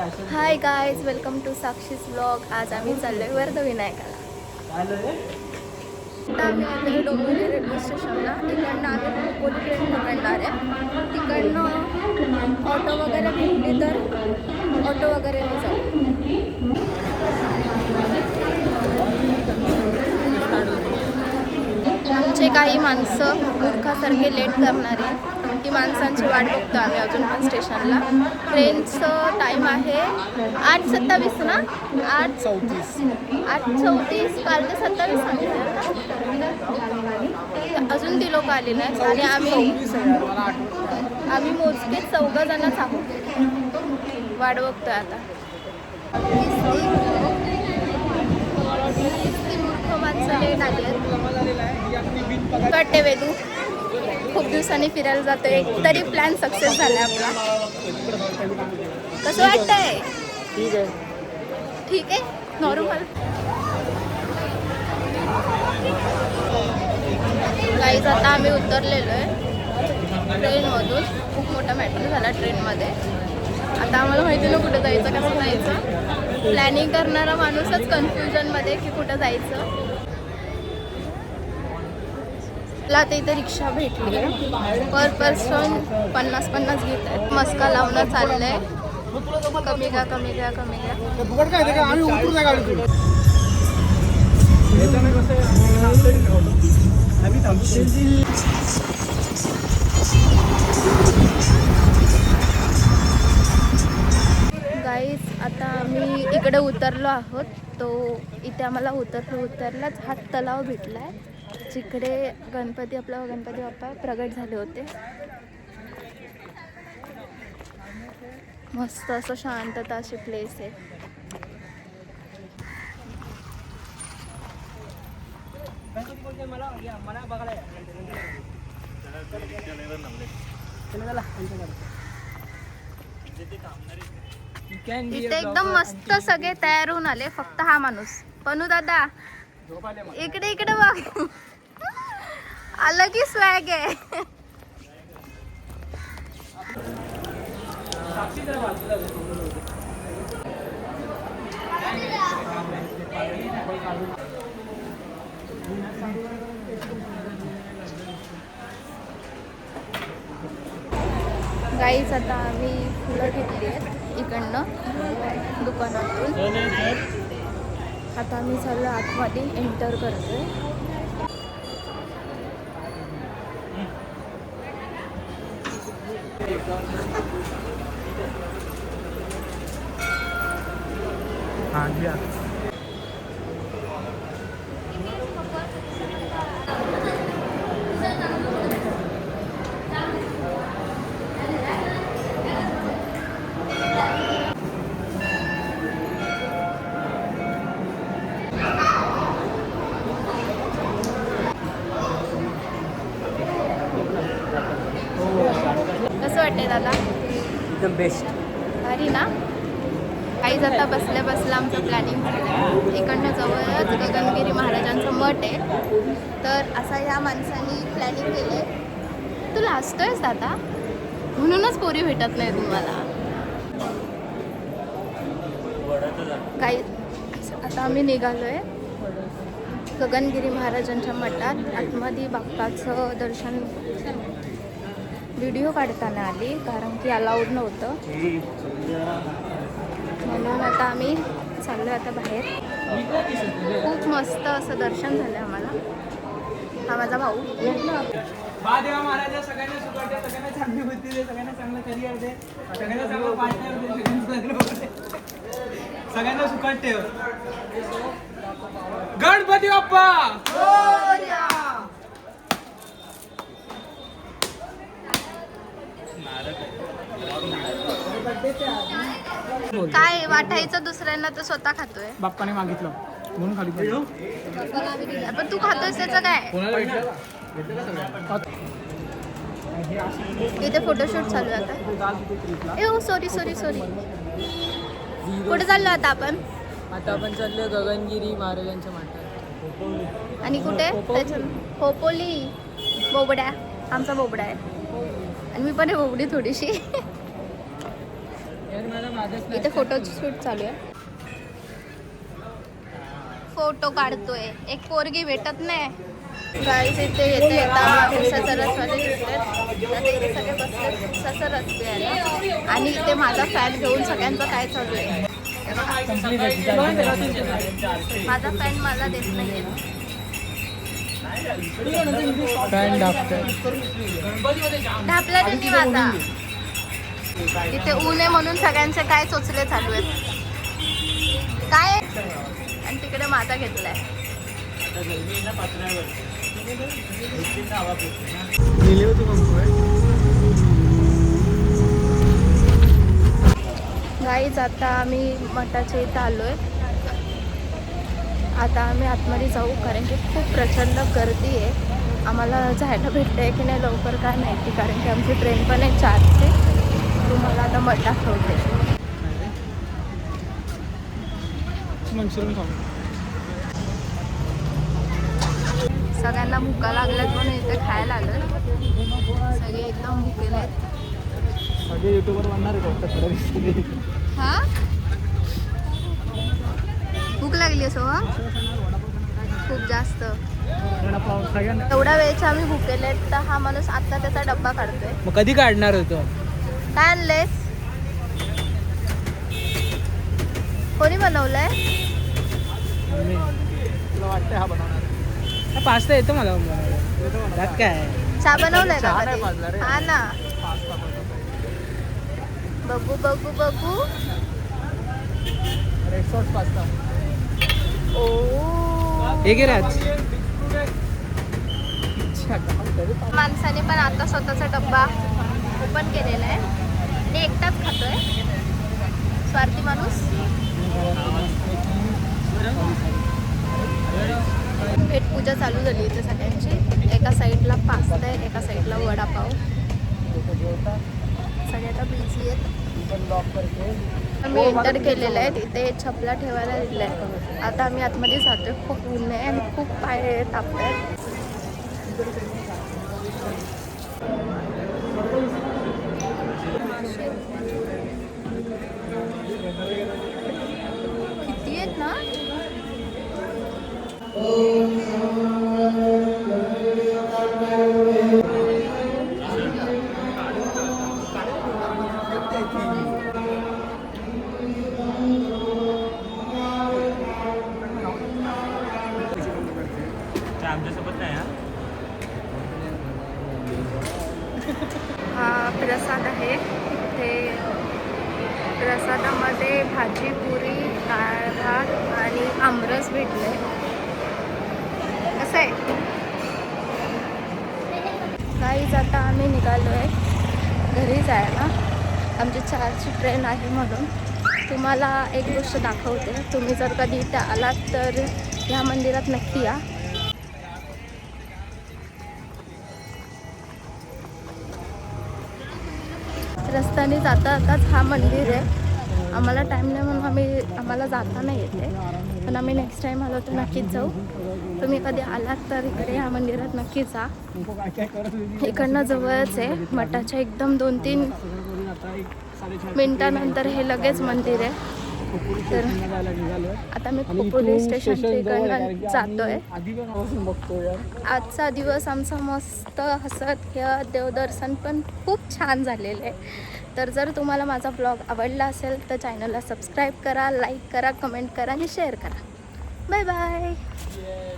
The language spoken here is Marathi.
High guys, welcome to Sakshi's vlog. आज आम्ही चाललोय वर्धविनायकाला. आता आम्ही आलेलो डोंबिवली रेल्वे स्टेशनला. इकडनं आम्ही खोपोली ट्रेन पकडणार आहे. तिकडनं ऑटो वगैरे भेटली तर ऑटो वगैरे नाही जाऊ. आमचे काही माणसं मूर्खासारखे लेट करणारे, ती माणसांची वाट बघतो आम्ही अजून पण स्टेशनला. ट्रेनचं टाईम आहे 8:27 ना, 8:34 काल ते 27 सांगितलं. अजून ती लोक आली नाही आणि आम्ही मोजके 4 जणच आहोत. वाट बघतोय आता. मूर्ख माणसं लेट आली आहेत. वाटते वेदू खूप दिवसांनी फिरायला जातोय, तरी प्लॅन सक्सेस झाला आपला. कसं वाटतंय? ठीक आहे, नॉर्मल. गाईज आता आम्ही उतरलेलो आहे ट्रेनमधून. खूप मोठा मॅटर झाला ट्रेनमध्ये. आता आम्हाला माहिती नाही कुठं जायचं, कसं जायचं. प्लॅनिंग करणारा माणूसच कन्फ्युजनमध्ये की कुठं जायचं. मला आता इथे रिक्षा भेटली आहे. पर पर्सन 50-50 घेत आहेत. मस्का लावणं चाललंय. कमी घ्या. गाईज आता आम्ही इकडे उतरलो आहोत. तो इथे आम्हाला उतरलाच हा तलाव भेटला आहे, जिकडे गणपती बाप्पा प्रगट झाले होते. मस्त असं शांतता अशी प्लेस आहे. इथे एकदम मस्त सगळे तयार होऊन आले. फक्त हा माणूस पनू दादा इकडे बघ. आलं की स्वॅग आहे. गाईज आता आम्ही फुलं घेतली आहेत इकडनं दुकानातून. आता आम्ही चाललो आतमध्ये, एंटर करतोय. कसं वाटतंय दादा? एकदम बेस्ट. भारी ना? काहीच आता बसल्या आमचं प्लॅनिंग झालं. इकडनं जवळच गगनगिरी महाराजांचं मठ आहे. तर असा ह्या माणसांनी प्लॅनिंग केलं आहे. तू लाजतोयस दादा, म्हणूनच पोरी भेटत नाही तुम्हाला. काही आता आम्ही निघालो आहे गगनगिरी महाराजांच्या मठात. आतमध्ये बाप्पाचं दर्शन व्हिडिओ काढताना आली, कारण की अलाउड नव्हतं. म्हणून आता आम्ही चाललो आता बाहेर. खूप मस्त असं दर्शन झालं आम्हाला. हा माझा भाऊ. महादेवा महाराज सगळ्यांना सुखाट दे, सगळ्यांना चांगली बुद्धी दे, सगळ्यांना चांगलं करिअर दे, सगळ्यांना चांगलं पार्टनर दे, सगळ्यांना सुखाट ठेव. गणपती बाप्पा काय वाटायचं दुसऱ्यांना तर स्वतः खातोय. बाप्पाने मागितलं म्हणून खाली पडलो. पण तू खातोयस त्याचं काय? इथे फोटोशूट चालू आहे आता. सॉरी. कुठे चाललो आता आपण? आता आपण चाललोय गगनगिरी महाराजांच्या मठात. आणि कुठे? खोपोली. बोबड्या, आमचा बोबडा आहे. आणि मी पण आहे बोबडी थोडीशी. इथे फोटो शूट चालू आहे. फोटो काढतोय. एक पोरगी भेटत नाही. गाईज इथे येता येता उसाचा रसवाले दिसतात. आता इथे सगळे बसले उसाचा रस प्यायला. आणि इथे माझा फॅन घेऊन सगळ्यांचं काय चालू आहे. माझा फॅन मला देत नाहीये. ढापला त्यांनी माझा. इथे ऊन आहे म्हणून सगळ्यांचे काय चोचले चालू आहेत. काय आणि तिकडे माझा घेतलाय. गाईज आता आम्ही मठाच्या इथं आलोय. आता आम्ही आतमध्ये जाऊ कारण की खूप प्रचंड गर्दी आहे. आम्हाला जायला भेटतंय की नाही लवकर काय माहिती कारण की आमची ट्रेन पण आहे 4ची. तुम्हाला आता मठ दाखवते. सगळ्यांना भुका लागल्यात म्हणून इथे खायला आलं. सगळे एकदम भुकेले आहेत. सगळे युट्यूबर बनणार आहे. हा भूक लागली असो हा खूप जास्त. एवढ्या वेळेचे आम्ही भुकेले आहेत तर हा माणूस आता त्याचा डब्बा काढतोय. मग कधी काढणार होतो? काय आणलेस? कोणी बनवलंय? तुला वाटतंय हा बनवणार? पास्ता येतो मला त्यात काय. चहा बनवलाय का चहा नाही कधी? पाजला रे. हा ना बघू बघू बघू. Red sauce pasta. ओ हे घे राज. माणसाने पण आता स्वतःचा डब्बा ओपन केलेला आहे आणि एकटाच खातोय. स्वार्थी माणूस. पेटपूजा चालू झाली इथे सगळ्यांची. एका साईडला पास्ता आहे एका साईडला वडापाव. सगळे आता बिझी आहेत. आम्ही एंटर केलेलं आहे. तिथे छपला ठेवायला दिलं आहे. आता आम्ही आतमध्ये जातोय. खूप ऊन आहे आणि खूप पाय तापतात. किती आहेत ना. आमच्यासोबत नाही हा प्रसाद आहे. इथे प्रसादामध्ये भाजी पुरी डाळ भात आणि आमरस भेटले. कसं आहे गाईज आता आम्ही निघालो आहे घरी जायला. आमची 4ची ट्रेन आहे म्हणून. तुम्हाला एक गोष्ट दाखवते. तुम्ही जर कधी इथे आलात तर ह्या मंदिरात नक्की या. रस्त्याने जाता जाताच हा मंदिर आहे. आम्हाला टाईम नाही म्हणून आम्हाला जाता नाही येते पण आम्ही नेक्स्ट टाईम आलो तर नक्कीच जाऊ. तुम्ही कधी आलात तर इकडे ह्या मंदिरात नक्की जा. इकडनं जवळच आहे. मठाच्या एकदम 2-3 मिनिटानंतर हे लगेच मंदिर आहे. तर आता मी खोपोली स्टेशनच्या इकडनं जातोय. आजचा दिवस आमचा मस्त हसत खेळत देवदर्शन पण खूप छान झालेलं आहे. तर जर तुम्हाला माझा ब्लॉग आवडला असेल तर चॅनलला सबस्क्राईब करा, लाईक करा, कमेंट करा आणि शेअर करा. Bye bye.